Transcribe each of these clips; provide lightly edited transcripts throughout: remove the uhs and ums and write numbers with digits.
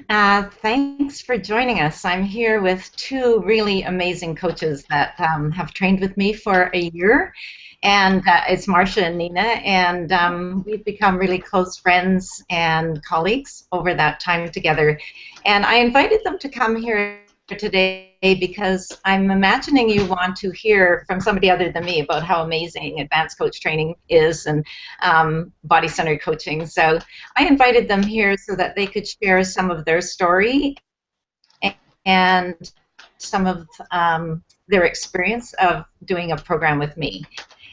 Thanks for joining us. I'm here with two really amazing coaches that have trained with me for a year, and it's Marcia and Nina, and we've become really close friends and colleagues over that time together. And I invited them to come here today because I'm imagining you want to hear from somebody other than me about how amazing advanced coach training is and body-centered coaching. So I invited them here so that they could share some of their story and some of their experience of doing a program with me.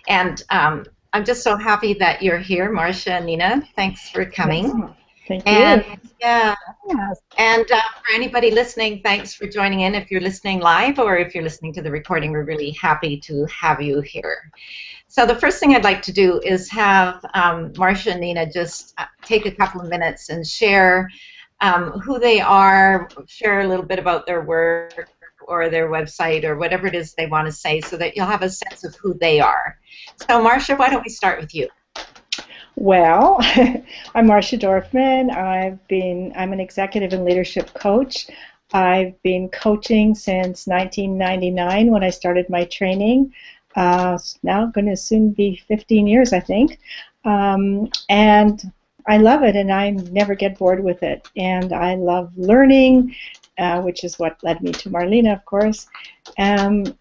And I'm just so happy that you're here, Marcia and Nina. Thanks for coming. Thank you. And yeah, and for anybody listening, thanks for joining in. If you're listening live or if you're listening to the recording, we're really happy to have you here. So the first thing I'd like to do is have Marcia and Nina just take a couple of minutes and share who they are, share a little bit about their work or their website or whatever it is they want to say so that you'll have a sense of who they are. So Marcia, why don't we start with you? Well, I'm Marcia Dorfman. I'm an executive and leadership coach. I've been coaching since 1999 when I started my training. Now going to soon be 15 years, I think. And I love it, and I never get bored with it. And I love learning, which is what led me to Marlena, of course. And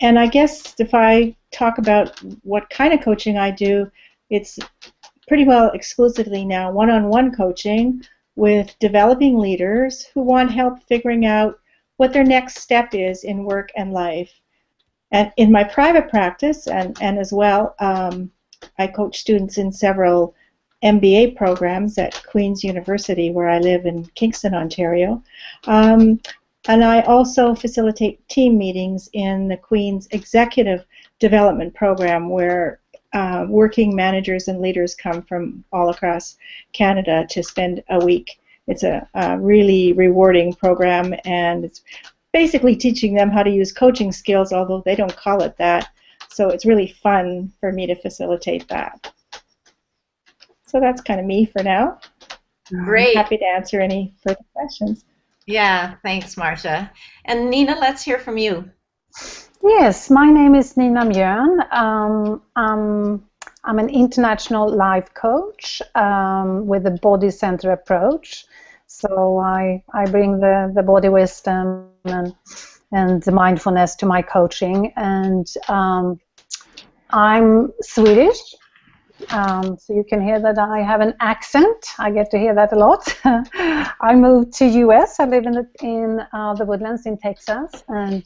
I guess if I talk about what kind of coaching I do, it's pretty well exclusively now one-on-one coaching with developing leaders who want help figuring out what their next step is in work and life. And in my private practice, and as well, I coach students in several MBA programs at Queen's University, where I live in Kingston, Ontario. And I also facilitate team meetings in the Queen's Executive Development Program, where working managers and leaders come from all across Canada to spend a week. It's a really rewarding program, and it's basically teaching them how to use coaching skills, although they don't call it that. So it's really fun for me to facilitate that. So that's kind of me for now. Great. I'm happy to answer any further questions. Yeah, thanks, Marcia. And Nina, let's hear from you. Yes, my name is Nina Miöen. I'm an international life coach with a body-centered approach. So I bring the body wisdom and the mindfulness to my coaching. And I'm Swedish, so you can hear that I have an accent. I get to hear that a lot. I moved to US. I live in the Woodlands in Texas, and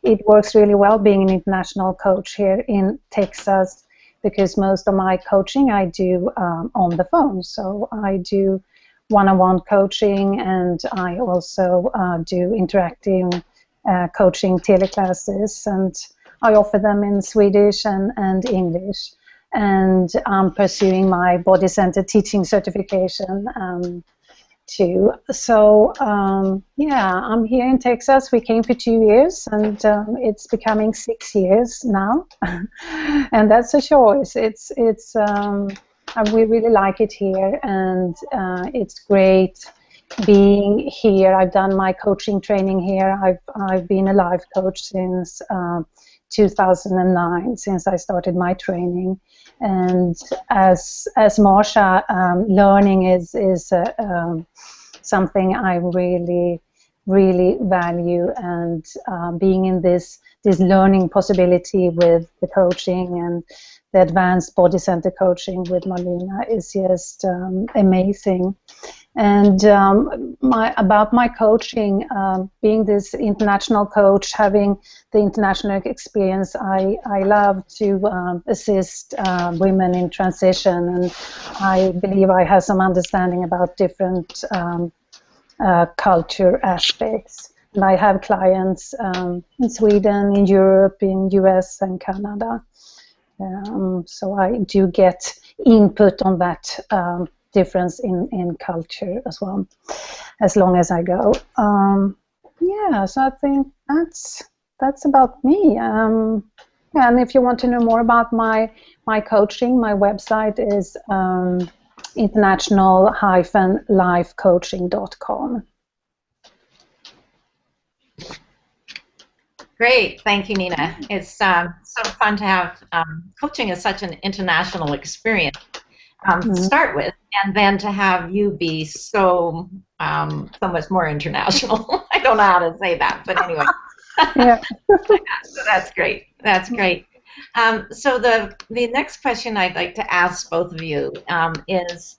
it works really well being an international coach here in Texas because most of my coaching I do on the phone. So I do one-on-one coaching, and I also do interactive coaching teleclasses, and I offer them in Swedish and English. And I'm pursuing my body-centered teaching certification too. So yeah, I'm here in Texas. We came for 2 years, and it's becoming 6 years now, and that's a choice. We really like it here, and it's great being here. I've done my coaching training here. I've been a life coach since 2009, since I started my training. And as Marcia, learning is something I really value, and being in this learning possibility with the coaching and the advanced body-centered coaching with Marlena is just amazing. And about my coaching, being this international coach, having the international experience, I love to assist women in transition, and I believe I have some understanding about different culture aspects. And I have clients in Sweden, in Europe, in US and Canada. So I do get input on that difference in culture as well, as long as I go. Yeah, so I think that's about me. And if you want to know more about my coaching, my website is international-lifecoaching.com. Great, thank you, Nina. It's so fun to have coaching is such an international experience to start with, and then to have you be so much more international. I don't know how to say that, but anyway. Yeah. So that's great. That's great. So the next question I'd like to ask both of you is,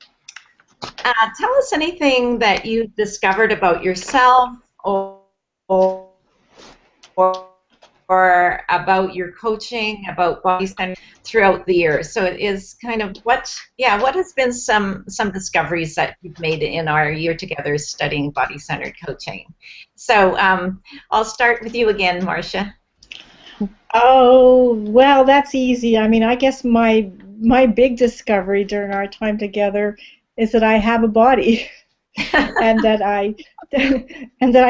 tell us anything that you discovered about yourself or about your coaching, about BodyCentered throughout the year. So it is kind of what has been some discoveries that you've made in our year together studying BodyCentered coaching. So I'll start with you again, Marcia. Oh, well, that's easy. I mean, I guess my big discovery during our time together is that I have a body, and that I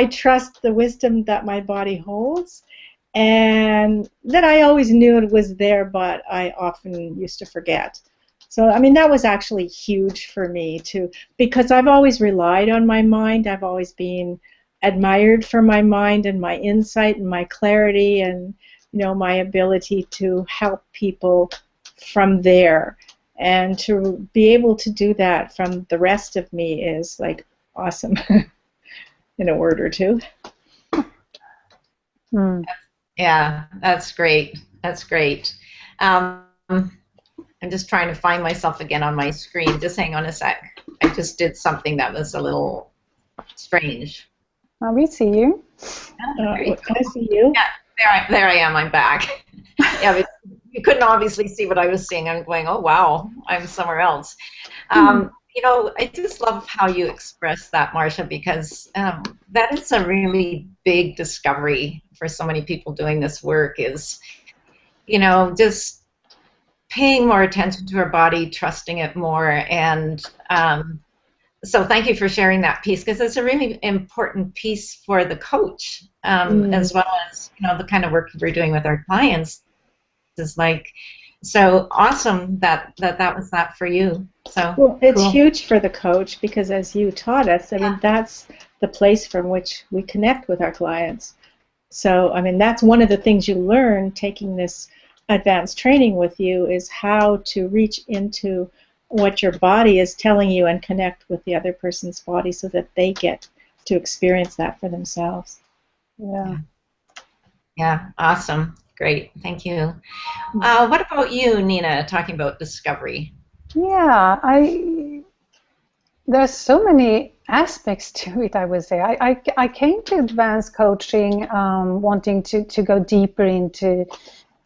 trust the wisdom that my body holds, and that I always knew it was there, but I often used to forget. So, I mean, that was actually huge for me too, because I've always relied on my mind. I've always been admired for my mind and my insight and my clarity and, you know, my ability to help people from there. And to be able to do that from the rest of me is like awesome in a word or two. Yeah, that's great. That's great. I'm just trying to find myself again on my screen. Just hang on a sec. I just did something that was a little strange. We see you. Can I see you? Yeah, there I am. I'm back. Yeah, but you couldn't obviously see what I was seeing. I'm going, oh wow, I'm somewhere else. You know, I just love how you express that, Marcia, because that is a really big discovery for so many people doing this work. Is, you know, just paying more attention to our body, trusting it more, and so thank you for sharing that piece, because it's a really important piece for the coach, as well as, you know, the kind of work we're doing with our clients. Is like, so awesome that was that for you. So well, it's cool. huge for the coach, because as you taught us, I mean, that's the place from which we connect with our clients. So, I mean, that's one of the things you learn taking this advanced training with you, is how to reach into what your body is telling you and connect with the other person's body so that they get to experience that for themselves. Yeah, awesome. Great, thank you. What about you, Nina, talking about discovery? Yeah, there's so many aspects to it, I would say. I came to advanced coaching wanting to go deeper into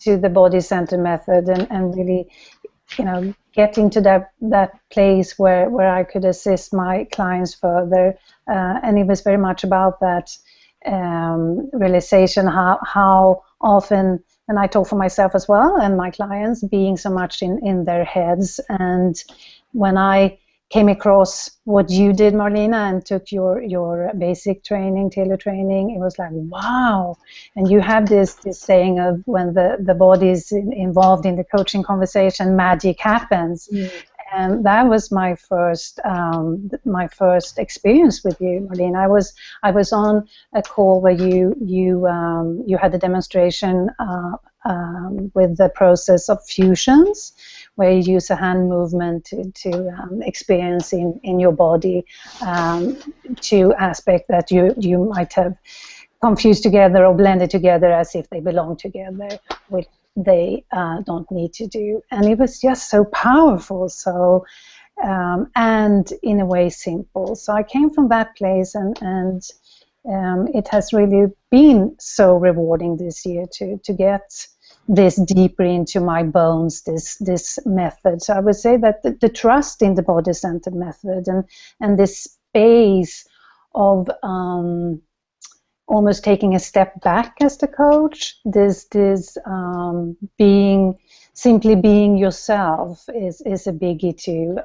the BodyCentered method and really, you know, get into that place where I could assist my clients further. And it was very much about that realization, how often, and I talk for myself as well and my clients, being so much in their heads. And when I came across what you did, Marlena, and took your basic training, tailor training, it was like, wow. And you have this saying of, when the body is involved in the coaching conversation, magic happens. And that was my first experience with you, Marlena. I was on a call where you had a demonstration with the process of fusions, where you use a hand movement to experience in your body two aspects that you might have confused together or blended together as if they belong together, which they don't need to do. And it was just so powerful, so and in a way simple. So I came from that place, and it has really been so rewarding this year to get this deeper into my bones, this method. So I would say that the trust in the BodyCentered method and this space of almost taking a step back as the coach, this simply being yourself is a biggie too.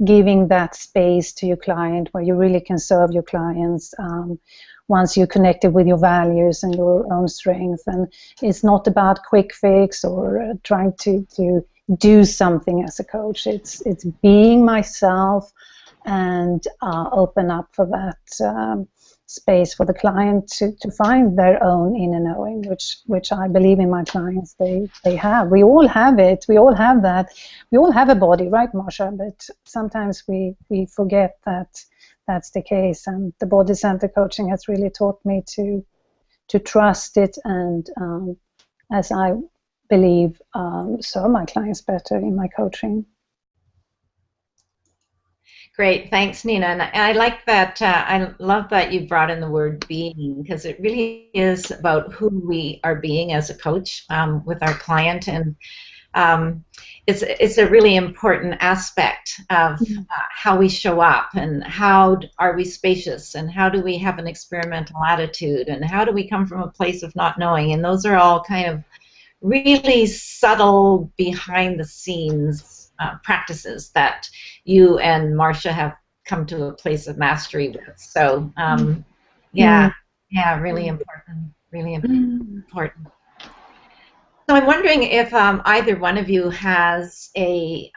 Giving that space to your client where you really can serve your clients once you're connected with your values and your own strength. And it's not about quick fix or trying to do something as a coach. It's being myself and open up for that space for the client to find their own inner knowing, which I believe in my clients they have. We all have it. We all have that. We all have a body, right, Marcia? But sometimes we forget that that's the case. And the body-centered coaching has really taught me to trust it and, as I believe, serve my clients better in my coaching. Great, thanks, Nina. And I like that. I love that you brought in the word being, because it really is about who we are being as a coach with our client, and it's a really important aspect of how we show up, and how are we spacious, and how do we have an experimental attitude, and how do we come from a place of not knowing. And those are all kind of really subtle, behind the scenes practices that you and Marcia have come to a place of mastery with. So yeah, really important, really important. So I'm wondering if either one of you has a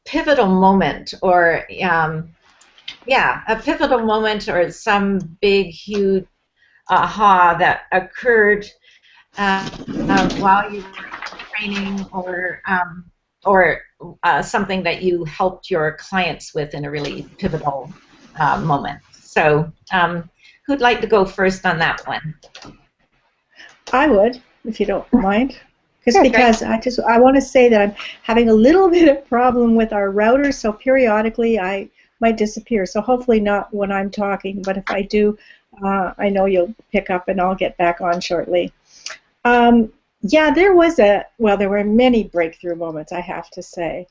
pivotal moment, or a pivotal moment, or some big, huge aha that occurred while you were training, or something that you helped your clients with in a really pivotal moment. So who'd like to go first on that one? I would, if you don't mind. Because I want to say that I'm having a little bit of problem with our router, so periodically I might disappear. So hopefully not when I'm talking, but if I do, I know you'll pick up and I'll get back on shortly. Yeah, there were many breakthrough moments, I have to say.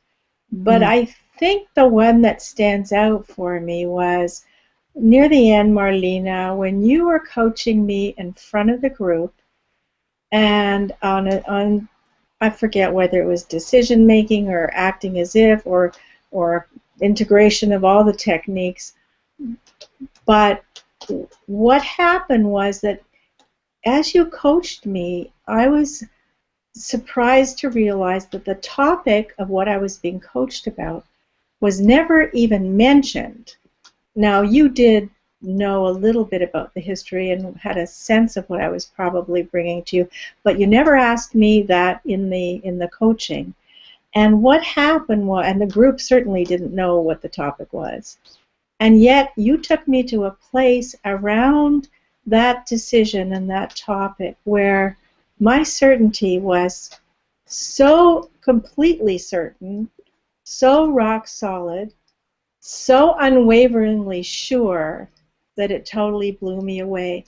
But I think the one that stands out for me was near the end, Marlena, when you were coaching me in front of the group, and on I forget whether it was decision making or acting as if, or integration of all the techniques. But what happened was that as you coached me, I was surprised to realize that the topic of what I was being coached about was never even mentioned. Now, you did know a little bit about the history and had a sense of what I was probably bringing to you, but you never asked me that in the coaching. And what happened was, and the group certainly didn't know what the topic was, and yet you took me to a place around that decision and that topic where my certainty was so completely certain, so rock solid, so unwaveringly sure that it totally blew me away.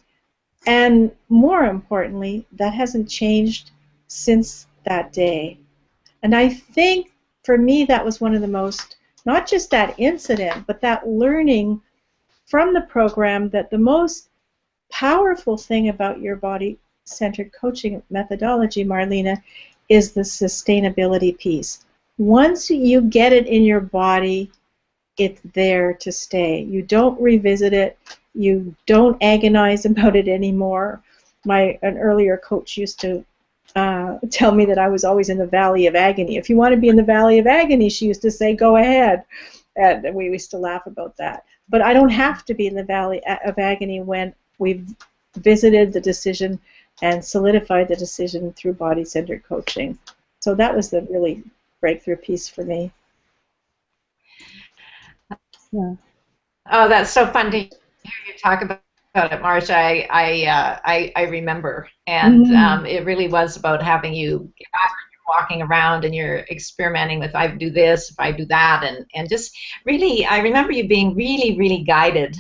And more importantly, that hasn't changed since that day. And I think for me that was one of the most, not just that incident, but that learning from the program, that the most powerful thing about your body-centered coaching methodology, Marlena, is the sustainability piece. Once you get it in your body, it's there to stay. You don't revisit it. You don't agonize about it anymore. An earlier coach used to tell me that I was always in the valley of agony. If you want to be in the valley of agony, she used to say, go ahead. And we used to laugh about that. But I don't have to be in the valley of agony when we've visited the decision and solidified the decision through body-centered coaching. So that was the really breakthrough piece for me. Yeah. Oh, that's so fun to hear you talk about it, Marcia. I remember, and it really was about having you get out and you're walking around and you're experimenting with, I do this, if I do that, and just really, I remember you being really, really guided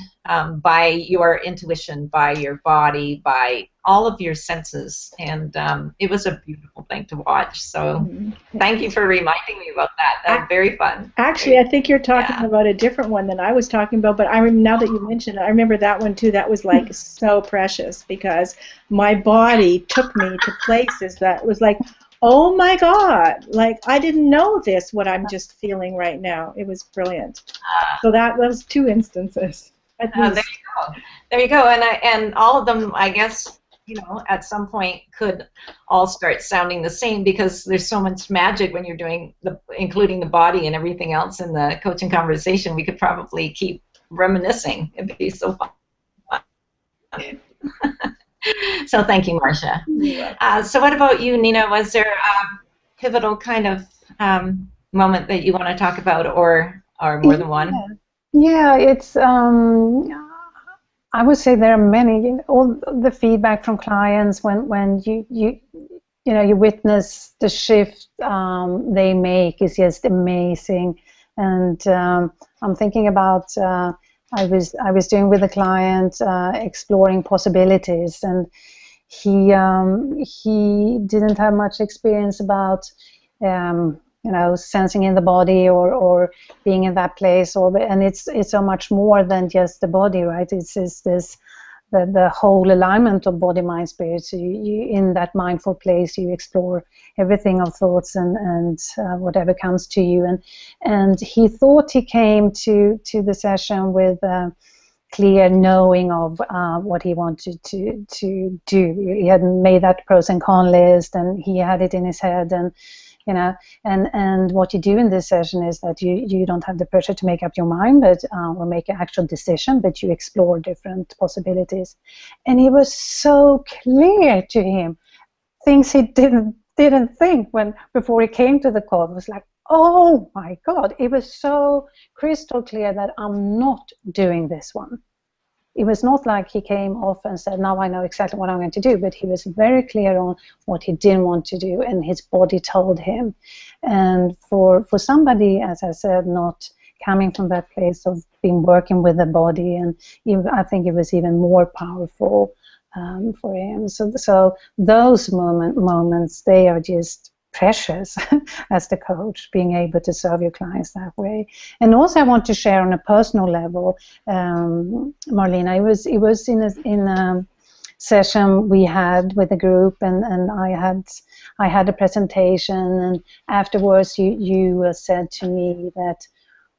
by your intuition, by your body, by all of your senses, and it was a beautiful thing to watch. So thank you for reminding me about that. That was very fun. Actually, I think you're talking about a different one than I was talking about, but now that you mention it, I remember that one too. That was like so precious, because my body took me to places that was like, oh my God, like I didn't know this, what I'm just feeling right now. It was brilliant. So that was 2 instances. There you go. There you go. And all of them, I guess, you know, at some point could all start sounding the same, because there's so much magic when you're doing including the body and everything else in the coaching conversation. We could probably keep reminiscing. It'd be so fun. So thank you, Marcia. So what about you, Nina? Was there a pivotal kind of moment that you want to talk about, or more than one? Yeah, it's I would say there are many. All the feedback from clients when you witness the shift they make is just amazing. And I'm thinking about I was doing with a client exploring possibilities, and he didn't have much experience about sensing in the body or being in that place, and it's so much more than just the body, right? It's this the whole alignment of body, mind, spirit. So you in that mindful place, you explore everything of thoughts and whatever comes to you. And he thought he came to the session with clear knowing of what he wanted to do. He had made that pros and cons list, and he had it in his head. And and what you do in this session is that you don't have the pressure to make up your mind, but or make an actual decision, but you explore different possibilities. And it was so clear to him, things he didn't think before he came to the call. It was like, oh my God, it was so crystal clear that I'm not doing this one. It was not like he came off and said, now I know exactly what I'm going to do, but he was very clear on what he didn't want to do, and his body told him. And for somebody, as I said, not coming from that place of being working with the body, and I think it was even more powerful for him. So those moments, they are just precious as the coach, being able to serve your clients that way. And also I want to share on a personal level, Marlena, it was in a session we had with a group, and I had a presentation, and afterwards you said to me that,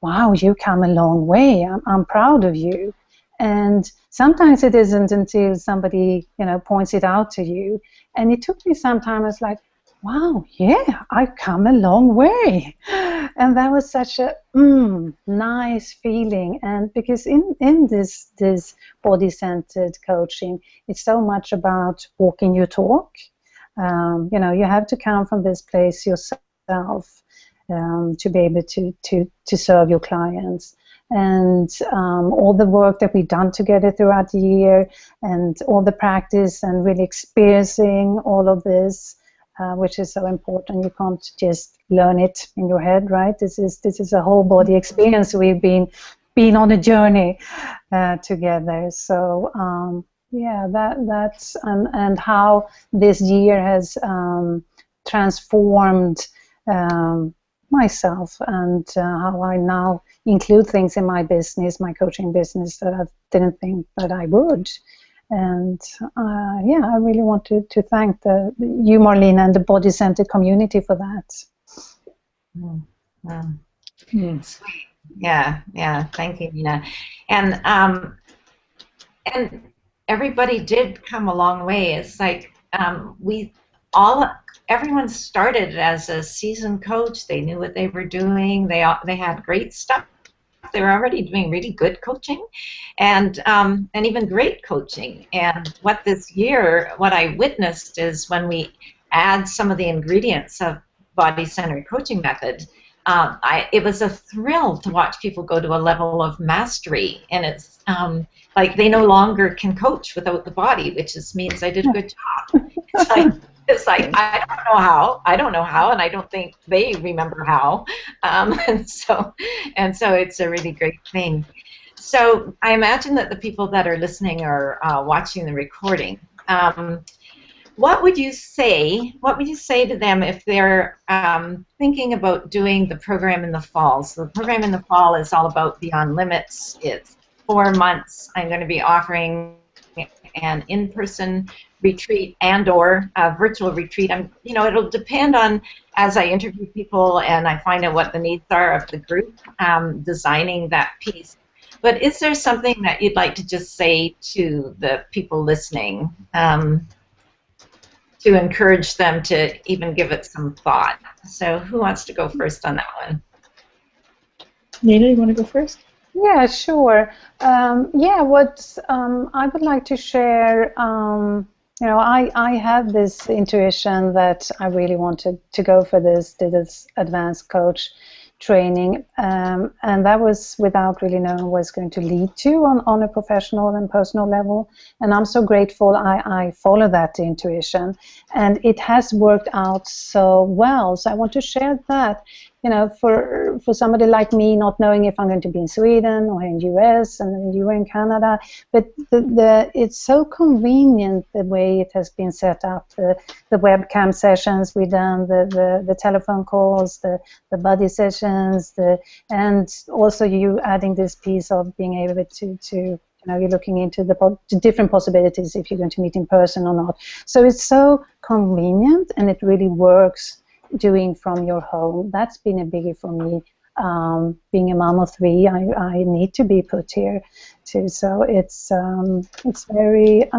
wow, you come a long way, I'm proud of you. And sometimes it isn't until somebody points it out to you, and it took me some time. It's like, wow, yeah, I've come a long way. And that was such a nice feeling. And because in this body-centered coaching, it's so much about walking your talk. You have to come from this place yourself to be able to serve your clients. And all the work that we've done together throughout the year, and all the practice, and really experiencing all of this, which is so important. You can't just learn it in your head, right? This is a whole body experience. We've been on a journey together. So yeah, that's and how this year has transformed myself, and how I now include things in my business, my coaching business, that I didn't think that I would. And yeah, I really want to thank you, Marlena, and the BodyCentered community for that. Sweet. Yeah. Thank you, Nina. And everybody did come a long way. It's like everyone started as a seasoned coach. They knew what they were doing. They had great stuff. They were already doing really good coaching, and even great coaching. And what I witnessed is, when we add some of the ingredients of body-centered coaching method, it was a thrill to watch people go to a level of mastery. And it's like they no longer can coach without the body, which means I did a good job. It's like I don't know how, and I don't think they remember how, and so it's a really great thing. So I imagine that the people that are listening or watching the recording, what would you say to them if they're thinking about doing the program in the fall? So the program in the fall is all about Beyond Limits. It's 4 months. I'm going to be offering an in-person retreat and/or a virtual retreat. It'll depend on, as I interview people and I find out what the needs are of the group, designing that piece. But is there something that you'd like to just say to the people listening to encourage them to even give it some thought? So who wants to go first on that one? Nina, you want to go first? Yeah, sure. Yeah, what I would like to share, you know, I had this intuition that I really wanted to go for this advanced coach training, and that was without really knowing what it's going to lead to on a professional and personal level. And I'm so grateful I follow that intuition, and it has worked out so well. So I want to share that, you know, for somebody like me, not knowing if I'm going to be in Sweden or in US and then you in Canada, but it's so convenient the way it has been set up, the webcam sessions we done, the telephone calls, the buddy sessions, and also you adding this piece of being able to you know, you're looking into the different possibilities if you're going to meet in person or not. So it's so convenient, and it really works doing from your home. That's been a biggie for me. Being a mom of 3, I need to be put here too. So it's very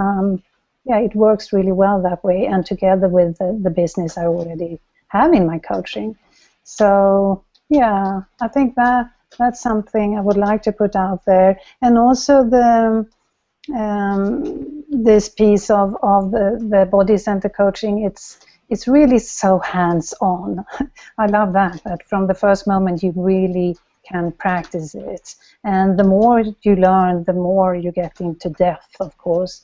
yeah, it works really well that way, and together with the business I already have in my coaching. So yeah, I think that's something I would like to put out there. And also this piece of the body-centered coaching, it's really so hands-on. I love that from the first moment you really can practice it. And the more you learn, the more you get into depth, of course.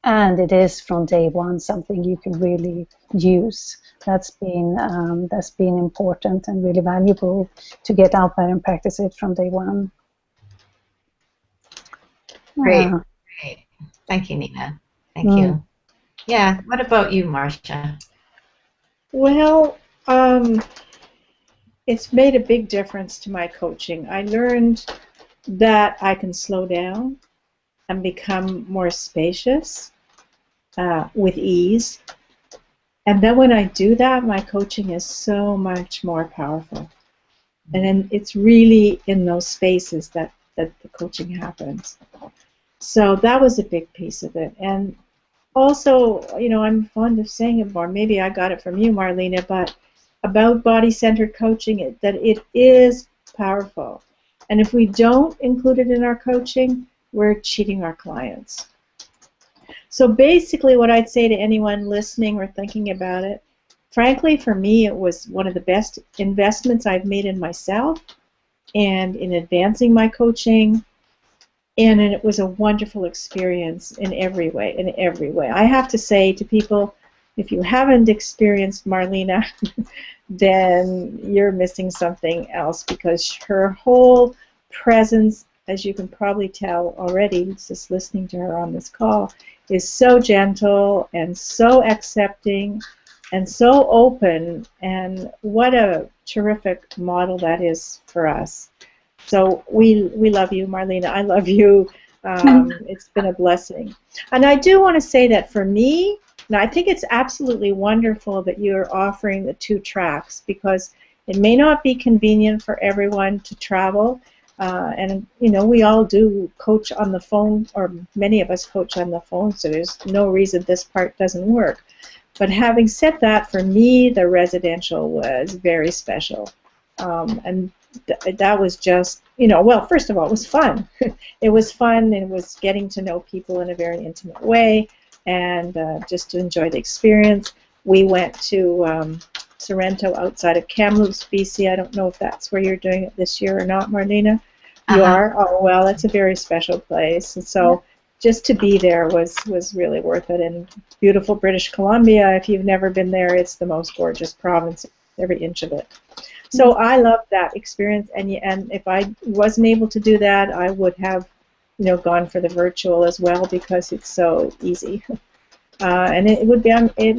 And it is from day one something you can really use. That's been important and really valuable to get out there and practice it from day one. Great, great. Thank you, Nina. Thank you. Yeah, what about you, Marcia? Well, it's made a big difference to my coaching. I learned that I can slow down and become more spacious with ease. And then when I do that, my coaching is so much more powerful. And then it's really in those spaces that the coaching happens. So that was a big piece of it. And also, you know, I'm fond of saying it more. Maybe I got it from you, Marlena, but about body-centered coaching, that it is powerful. And if we don't include it in our coaching, we're cheating our clients. So basically what I'd say to anyone listening or thinking about it, frankly, for me, it was one of the best investments I've made in myself and in advancing my coaching. And it was a wonderful experience in every way, I have to say to people, if you haven't experienced Marlena, then you're missing something else, because her whole presence, as you can probably tell already, just listening to her on this call, is so gentle and so accepting and so open, and what a terrific model that is for us. So we love you, Marlena. I love you. It's been a blessing. And I do want to say that for me, now I think it's absolutely wonderful that you're offering the 2 tracks, because it may not be convenient for everyone to travel. And, you know, we all do coach on the phone, or many of us coach on the phone, so there's no reason this part doesn't work. But having said that, for me, the residential was very special. And that was just, you know, well, first of all, it was fun. It was fun, and it was getting to know people in a very intimate way, and just to enjoy the experience. We went to Sorrento outside of Kamloops, BC. I don't know if that's where you're doing it this year or not, Marlena. You are? Oh, well, that's a very special place. And so just to be there was really worth it. And beautiful British Columbia, if you've never been there, it's the most gorgeous province, every inch of it. So I loved that experience, and if I wasn't able to do that, I would have, you know, gone for the virtual as well, because it's so easy, and it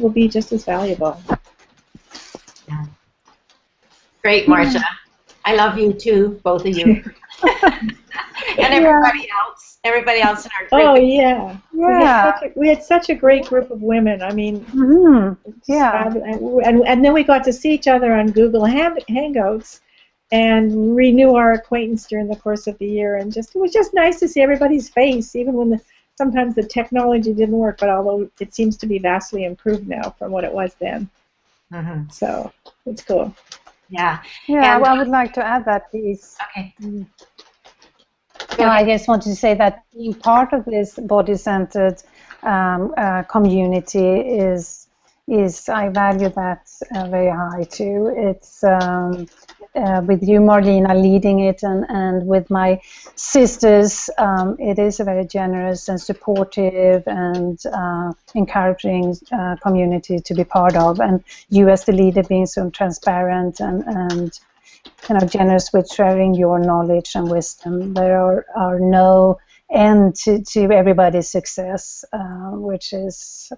will be just as valuable. Yeah. Great, Marcia. I love you too, both of you, and everybody else in our group. Oh yeah. We had such a great group of women. I mean, yeah. And then we got to see each other on Google Hangouts, and renew our acquaintance during the course of the year. And it was just nice to see everybody's face, even when sometimes the technology didn't work, but although it seems to be vastly improved now from what it was then. Mm-hmm. So it's cool. Yeah. Yeah, And, well, I would like to add that piece. okay. I just wanted to say that being part of this body-centered community is I value that very high too. It's with you, Marlena, leading it, and with my sisters, it is a very generous and supportive and encouraging community to be part of. And you, as the leader, being so transparent and generous with sharing your knowledge and wisdom. There are no end to everybody's success, which is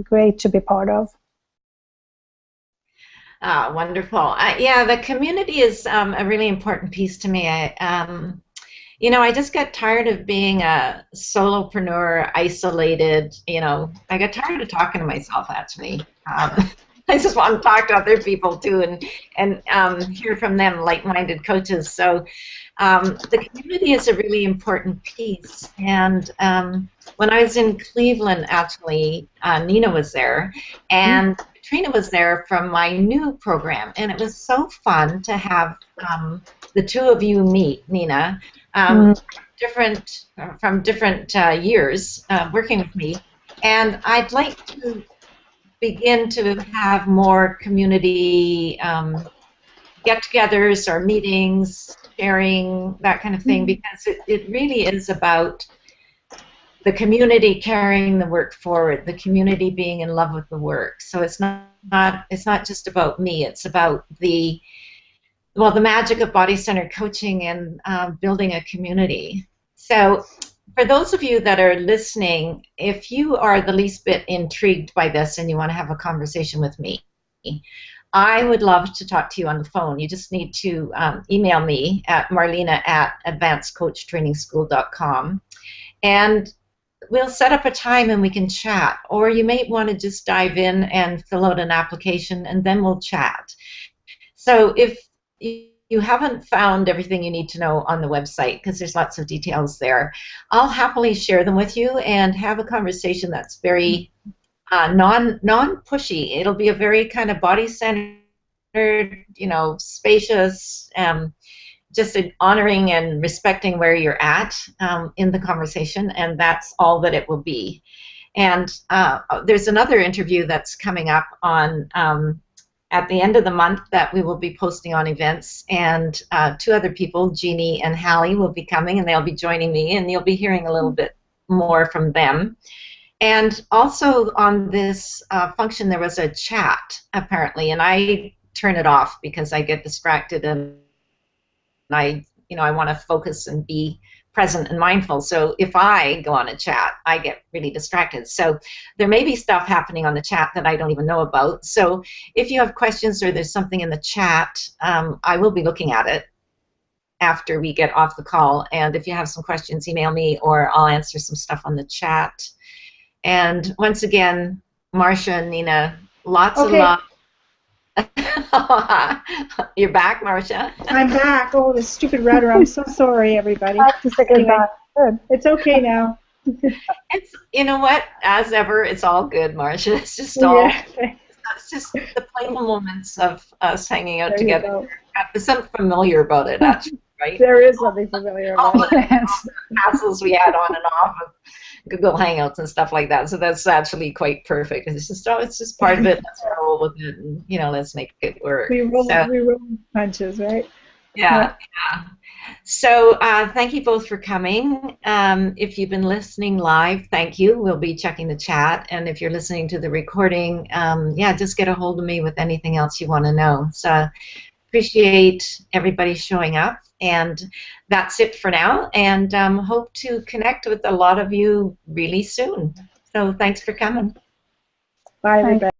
great to be part of. Wonderful. Yeah, the community is a really important piece to me. I just got tired of being a solopreneur, isolated. I got tired of talking to myself, actually. I just want to talk to other people too, and hear from them, like-minded coaches. So the community is a really important piece. And when I was in Cleveland, actually, Nina was there, and Katrina was there from my new program, and it was so fun to have the two of you meet, Nina, from different years working with me, and I'd like to begin to have more community get-togethers or meetings, sharing, that kind of thing, because it really is about the community carrying the work forward, the community being in love with the work. So it's not just about me. It's about the magic of body-centered coaching and building a community. So for those of you that are listening, if you are the least bit intrigued by this and you want to have a conversation with me, I would love to talk to you on the phone. You just need to email me at marlena@advancedcoachtrainingschool.com, and we'll set up a time and we can chat. Or you may want to just dive in and fill out an application, and then we'll chat. So if you haven't found everything you need to know on the website, because there's lots of details there, I'll happily share them with you and have a conversation that's very non-pushy. It'll be a very kind of body-centered, spacious, just honoring and respecting where you're at in the conversation, and that's all that it will be. And there's another interview that's coming up on at the end of the month that we will be posting on events, and two other people, Jeannie and Hallie, will be coming, and they'll be joining me, and you'll be hearing a little bit more from them. And also on this function, there was a chat, apparently, and I turn it off because I get distracted, and I want to focus and be present and mindful. So if I go on a chat, I get really distracted. So there may be stuff happening on the chat that I don't even know about. So if you have questions or there's something in the chat, I will be looking at it after we get off the call. And if you have some questions, email me, or I'll answer some stuff on the chat. And once again, Marcia and Nina, lots of love. You're back, Marcia. I'm back. Oh, this stupid router. I'm so sorry, everybody. Anyway, it's okay now. It's, you know what? As ever, it's all good, Marcia. It's just all. It's just the playful moments of us hanging out together. There's something familiar about it, actually, right? There is something familiar about it. All the hassles we had on and off of Google Hangouts and stuff like that. So that's actually quite perfect. It's just part of it. Let's roll with it, and let's make it work. We roll punches, right? Yeah. So thank you both for coming. If you've been listening live, thank you. We'll be checking the chat, and if you're listening to the recording, just get a hold of me with anything else you want to know. So appreciate everybody showing up, and that's it for now, and hope to connect with a lot of you really soon. So thanks for coming. Bye, everybody.